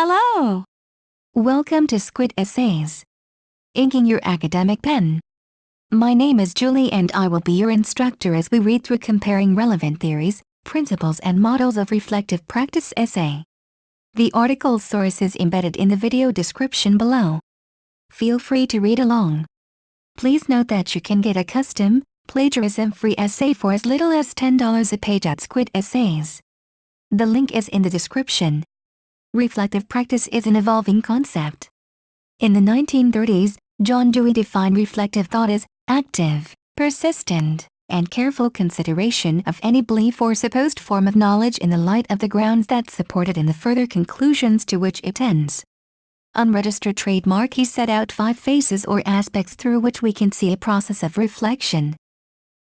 Hello! Welcome to Squid Essays. Inking your academic pen. My name is Julie and I will be your instructor as we read through comparing relevant theories, principles and models of reflective practice essay. The article source is embedded in the video description below. Feel free to read along. Please note that you can get a custom, plagiarism-free essay for as little as $10 a page at Squid Essays. The link is in the description. Reflective practice is an evolving concept. In the 1930s, John Dewey defined reflective thought as active, persistent, and careful consideration of any belief or supposed form of knowledge in the light of the grounds that support it and the further conclusions to which it tends. Unregistered trademark. He set out 5 phases or aspects through which we can see a process of reflection.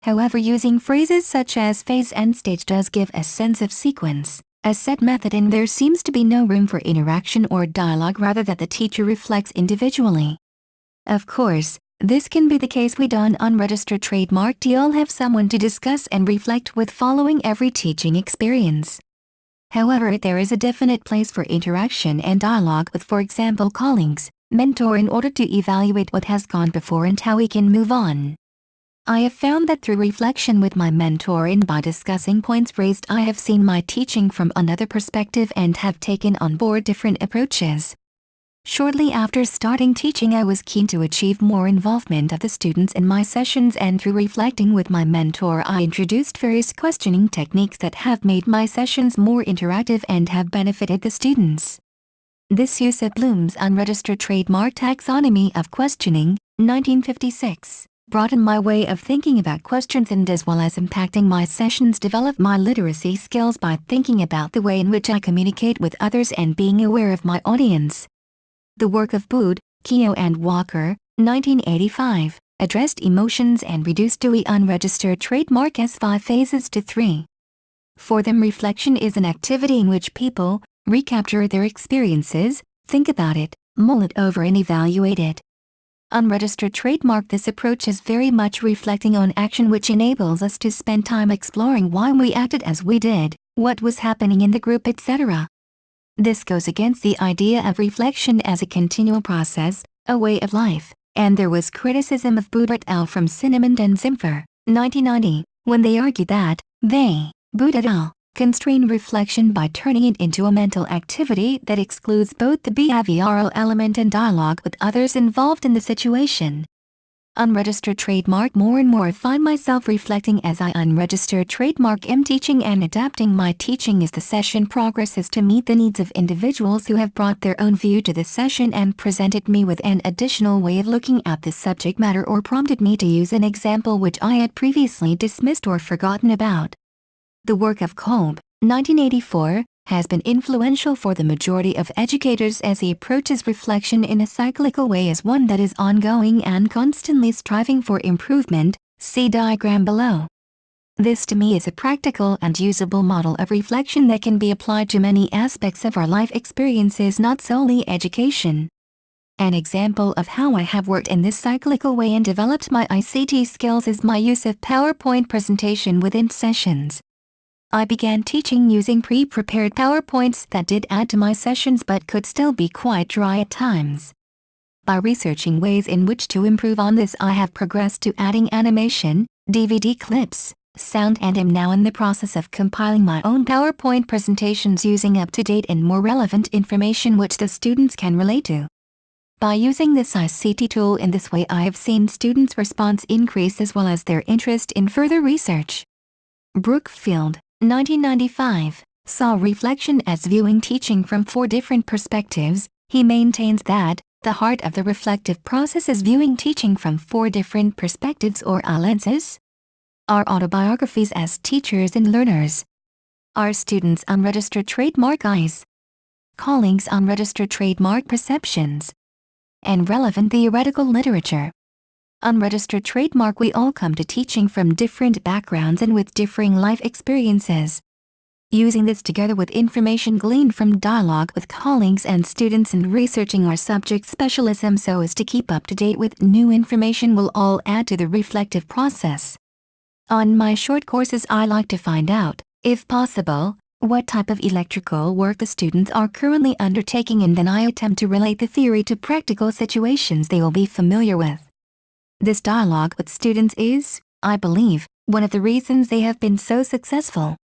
However, using phrases such as phase and stage does give a sense of sequence, a set method, and there seems to be no room for interaction or dialogue, rather that the teacher reflects individually. Of course, this can be the case with an unregistered trademark. You'll have someone to discuss and reflect with following every teaching experience. However, there is a definite place for interaction and dialogue with, for example, colleagues, mentor, in order to evaluate what has gone before and how we can move on. I have found that through reflection with my mentor and by discussing points raised, I have seen my teaching from another perspective and have taken on board different approaches. Shortly after starting teaching, I was keen to achieve more involvement of the students in my sessions, and through reflecting with my mentor I introduced various questioning techniques that have made my sessions more interactive and have benefited the students. This use of Bloom's unregistered trademark taxonomy of questioning, 1956, broadened my way of thinking about questions and, as well as impacting my sessions, developed my literacy skills by thinking about the way in which I communicate with others and being aware of my audience. The work of Booth, Keogh and Walker, 1985, addressed emotions and reduced Dewey unregistered trademark as 5 phases to 3. For them, reflection is an activity in which people recapture their experiences, think about it, mull it over and evaluate it. Unregistered trademark. This approach is very much reflecting on action, which enables us to spend time exploring why we acted as we did, what was happening in the group, etc. This goes against the idea of reflection as a continual process, a way of life, and there was criticism of Booth et al. From Cinnamond and Zimpher, 1990, when they argued that they, Booth et al., constrain reflection by turning it into a mental activity that excludes both the behavioral element and dialogue with others involved in the situation. Unregistered trademark. More and more I find myself reflecting as I unregistered trademark am teaching and adapting my teaching as the session progresses to meet the needs of individuals who have brought their own view to the session and presented me with an additional way of looking at the subject matter, or prompted me to use an example which I had previously dismissed or forgotten about. The work of Kolb, 1984, has been influential for the majority of educators, as he approaches reflection in a cyclical way as one that is ongoing and constantly striving for improvement. See diagram below. This to me is a practical and usable model of reflection that can be applied to many aspects of our life experiences, not solely education. An example of how I have worked in this cyclical way and developed my ICT skills is my use of PowerPoint presentation within sessions. I began teaching using pre-prepared PowerPoints that did add to my sessions but could still be quite dry at times. By researching ways in which to improve on this, I have progressed to adding animation, DVD clips, sound, and am now in the process of compiling my own PowerPoint presentations using up-to-date and more relevant information which the students can relate to. By using this ICT tool in this way, I have seen students' response increase as well as their interest in further research. Brookfield, 1995, saw reflection as viewing teaching from 4 different perspectives. He maintains that the heart of the reflective process is viewing teaching from 4 different perspectives or lenses. Our autobiographies as teachers and learners. Our students' unregistered trademark eyes. Colleagues' unregistered trademark perceptions. And relevant theoretical literature. Unregistered trademark. We all come to teaching from different backgrounds and with differing life experiences. Using this together with information gleaned from dialogue with colleagues and students and researching our subject specialism so as to keep up to date with new information will all add to the reflective process. On my short courses, I like to find out, if possible, what type of electrical work the students are currently undertaking, and then I attempt to relate the theory to practical situations they will be familiar with. This dialogue with students is, I believe, one of the reasons they have been so successful.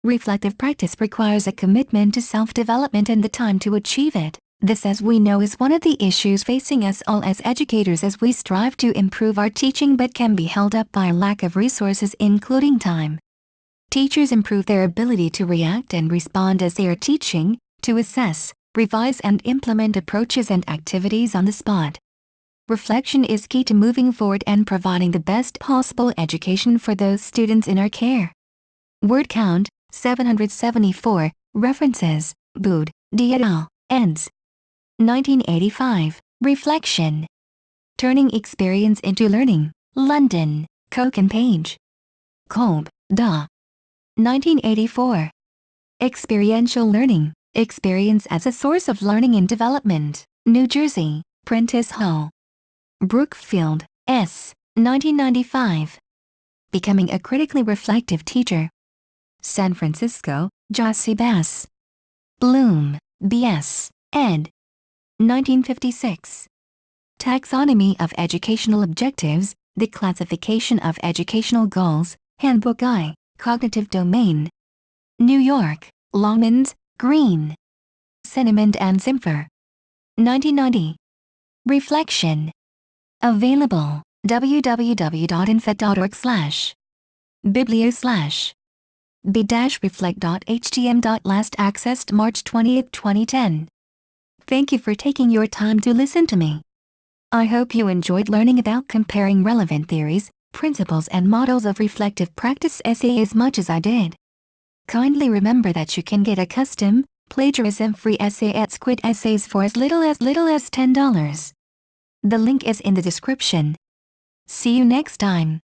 Reflective practice requires a commitment to self-development and the time to achieve it. This, as we know, is one of the issues facing us all as educators as we strive to improve our teaching but can be held up by a lack of resources, including time. Teachers improve their ability to react and respond as they are teaching, to assess, revise and implement approaches and activities on the spot. Reflection is key to moving forward and providing the best possible education for those students in our care. Word count, 774, references, Bood, D. et al., eds. 1985, Reflection. Turning Experience into Learning, London, Koch and Page. Kolb, Da. 1984. Experiential Learning, Experience as a Source of Learning and Development, New Jersey, Prentice Hall. Brookfield, S. 1995. Becoming a Critically Reflective Teacher. San Francisco, Jossie Bass. Bloom, B.S., ed. 1956. Taxonomy of Educational Objectives, The Classification of Educational Goals, Handbook I, Cognitive Domain. New York, Longmans, Green. Cinnamond and Zimpher. 1990. Reflection. Available, www.infed.org/biblio/b-reflect.htm. Last accessed March 20, 2010. Thank you for taking your time to listen to me. I hope you enjoyed learning about comparing relevant theories, principles and models of reflective practice essay as much as I did. Kindly remember that you can get a custom, plagiarism-free essay at Squid Essays for as little as $10. The link is in the description. See you next time.